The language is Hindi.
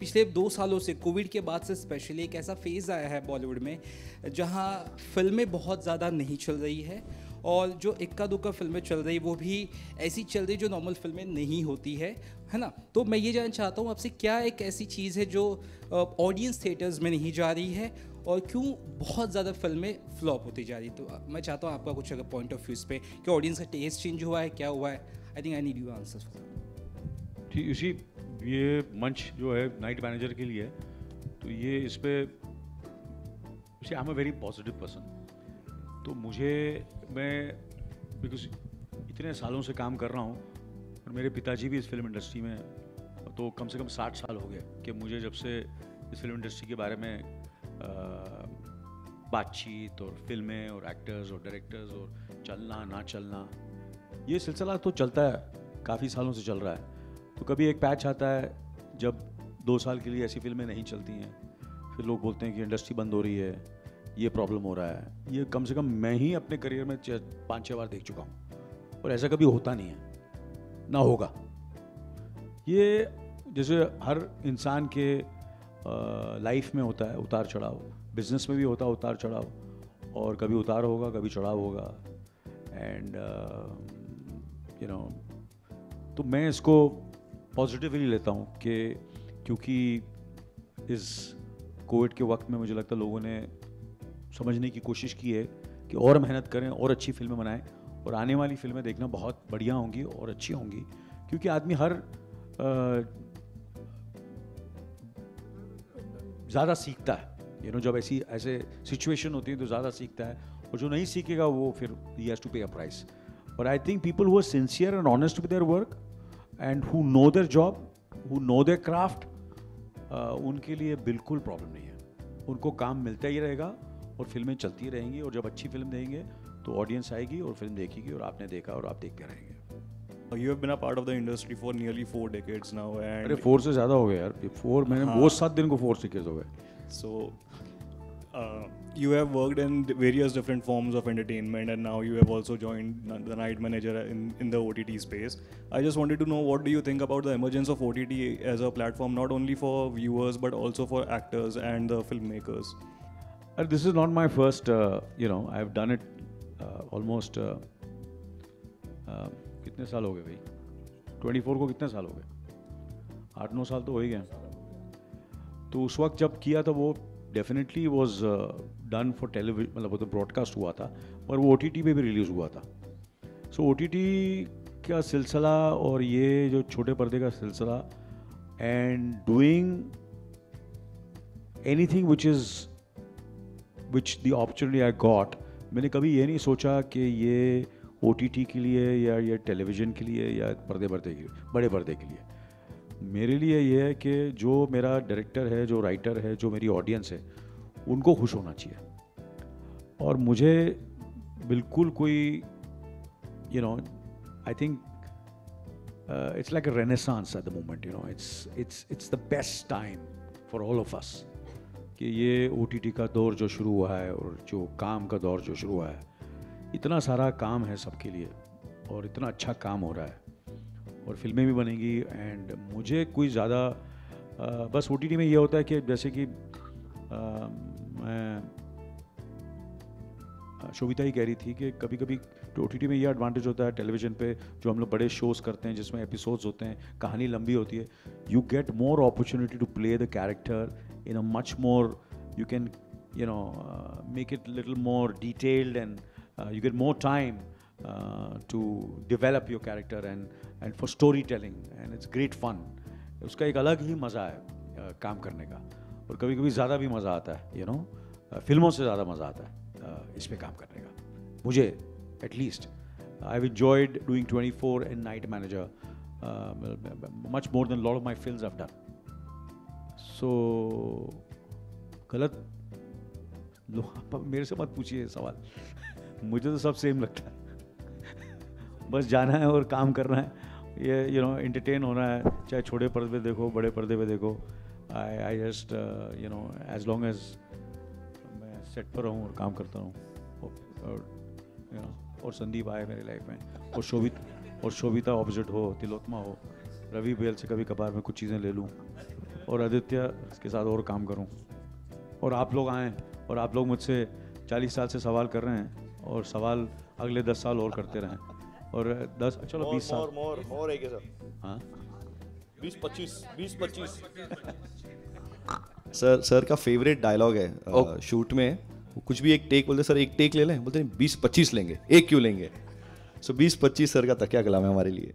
पिछले 2 सालों से कोविड के बाद से स्पेशली एक ऐसा फेज़ आया है बॉलीवुड में जहां फिल्में बहुत ज़्यादा नहीं चल रही है और जो इक्का दुक्का फिल्में चल रही वो भी ऐसी चल रही जो नॉर्मल फिल्में नहीं होती है ना। तो मैं ये जानना चाहता हूँ आपसे, क्या एक ऐसी चीज़ है जो ऑडियंस थिएटर्स में नहीं जा रही है और क्यों बहुत ज़्यादा फिल्में फ्लॉप होती जा रही। तो मैं चाहता हूँ आपका कुछ अगर पॉइंट ऑफ व्यू इस पे कि ऑडियंस का टेस्ट चेंज हुआ है, क्या हुआ है। I think I need you answers for that. ठीक इसी ये मंच जो है नाइट मैनेजर के लिए है, तो ये इस पे I am a very positive person. तो मैं बिकॉज इतने सालों से काम कर रहा हूँ और मेरे पिताजी भी इस फिल्म इंडस्ट्री में हैं, तो कम से कम 60 साल हो गए कि मुझे जब से इस फिल्म इंडस्ट्री के बारे में बातचीत और फिल्में और एक्टर्स और डायरेक्टर्स और चलना ना चलना, ये सिलसिला तो चलता है, काफ़ी सालों से चल रहा है। तो कभी एक पैच आता है जब 2 साल के लिए ऐसी फिल्में नहीं चलती हैं, फिर लोग बोलते हैं कि इंडस्ट्री बंद हो रही है, ये प्रॉब्लम हो रहा है। ये कम से कम मैं ही अपने करियर में 5-6 बार देख चुका हूँ और ऐसा कभी होता नहीं है, ना होगा। ये जैसे हर इंसान के लाइफ में होता है उतार चढ़ाव, बिजनेस में भी होता है उतार चढ़ाव, और कभी उतार होगा कभी चढ़ाव होगा। एंड तो मैं इसको पॉजिटिवली लेता हूँ कि क्योंकि इस कोविड के वक्त में मुझे लगता है लोगों ने समझने की कोशिश की है कि और मेहनत करें और अच्छी फिल्में बनाएं, और आने वाली फिल्में देखना बहुत बढ़िया होंगी और अच्छी होंगी, क्योंकि आदमी हर ज़्यादा सीखता है। जब ऐसे सिचुएशन होती है तो ज़्यादा सीखता है, और जो नहीं सीखेगा वो फिर ही हैज़ टू पे a price. But I think people who are sincere and honest with their work and who know their job, who know their craft, उनके लिए बिल्कुल प्रॉब्लम नहीं है। उनको काम मिलता ही रहेगा और फिल्में चलती रहेंगी, और जब अच्छी फिल्म देंगे तो ऑडियंस आएगी और फिल्म देखेगी, और आपने देखा और आप देखते रहेंगे। You have been a part of the industry for nearly 4 decades now, and अरे 4 से ज़्यादा हो गया यार, 4 मैंने हाँ। वो 7 दिन को 4 decades हो गए। so you have worked in various different forms of entertainment, and now you have also joined the night manager in the OTT space. I just wanted to know, what do you think about the emergence of OTT as a platform, not only for viewers but also for actors and the filmmakers? This is not my first, I've done it almost कितने साल हो गए भाई, 24 को कितने साल हो गए, 8-9 साल तो हो ही गए। तो उस वक्त जब किया था वो definitely was done for television, मतलब वो तो ब्रॉडकास्ट हुआ था, और वो OTT पे भी रिलीज़ हुआ था। सो OTT का सिलसिला और ये जो छोटे पर्दे का सिलसिला, and doing anything which the opportunity I got, मैंने कभी ये नहीं सोचा कि ये OTT के लिए या ये टेलीविज़न के लिए या बड़े पर्दे के लिए। मेरे लिए ये है कि जो मेरा डायरेक्टर है, जो राइटर है, जो मेरी ऑडियंस है, उनको खुश होना चाहिए। और मुझे बिल्कुल कोई I think it's like a renaissance at the moment, it's the best time for all of us कि ये OTT का दौर जो शुरू हुआ है और जो काम का दौर जो शुरू हुआ है, इतना सारा काम है सबके लिए और इतना अच्छा काम हो रहा है और फिल्में भी बनेंगी। एंड मुझे कोई ज़्यादा बस OTT में ये होता है कि जैसे कि मैं शोभिता ही कह रही थी कि कभी कभी OTT में ये एडवांटेज होता है, टेलीविज़न पे जो हम लोग बड़े शोज़ करते हैं जिसमें एपिसोड्स होते हैं, कहानी लंबी होती है, you get more opportunity to play the character in a much more, you can make it little more detailed, and you get more time to develop your character and for storytelling, and it's great fun. उसका एक अलग ही मज़ा है काम करने का, और कभी कभी ज़्यादा भी मज़ा आता है, फिल्मों से ज़्यादा मज़ा आता है इस पे काम करने का। मुझे at least I have enjoyed doing 24 and night manager much more than lot of my films have done. So गलत मेरे से मत पूछिए सवाल, मुझे तो सब सेम लगता है। बस जाना है और काम करना है, ये एंटरटेन होना है, चाहे छोटे पर्दे पे देखो बड़े पर्दे पे देखो। I just as long as मैं सेट पर रहूँ और काम करता रहूँ, और संदीप आए मेरी लाइफ में, और शोभिता ऑपोजिट हो, तिलोत्मा हो, रवि बेल से कभी कभार मैं कुछ चीज़ें ले लूँ। और आदित्य के साथ और काम करूं, और आप लोग आएँ और आप लोग मुझसे 40 साल से सवाल कर रहे हैं और सवाल अगले 10 साल और करते रहें, और 10 चलो 20 साल more है क्या सर? हाँ 20-25 सर का फेवरेट डायलॉग है शूट में, कुछ भी एक टेक बोलते सर एक टेक ले लें, बोलते 20-25 लेंगे, एक क्यों लेंगे? सो 20-25 सर का तकिया कलाम है हमारे लिए।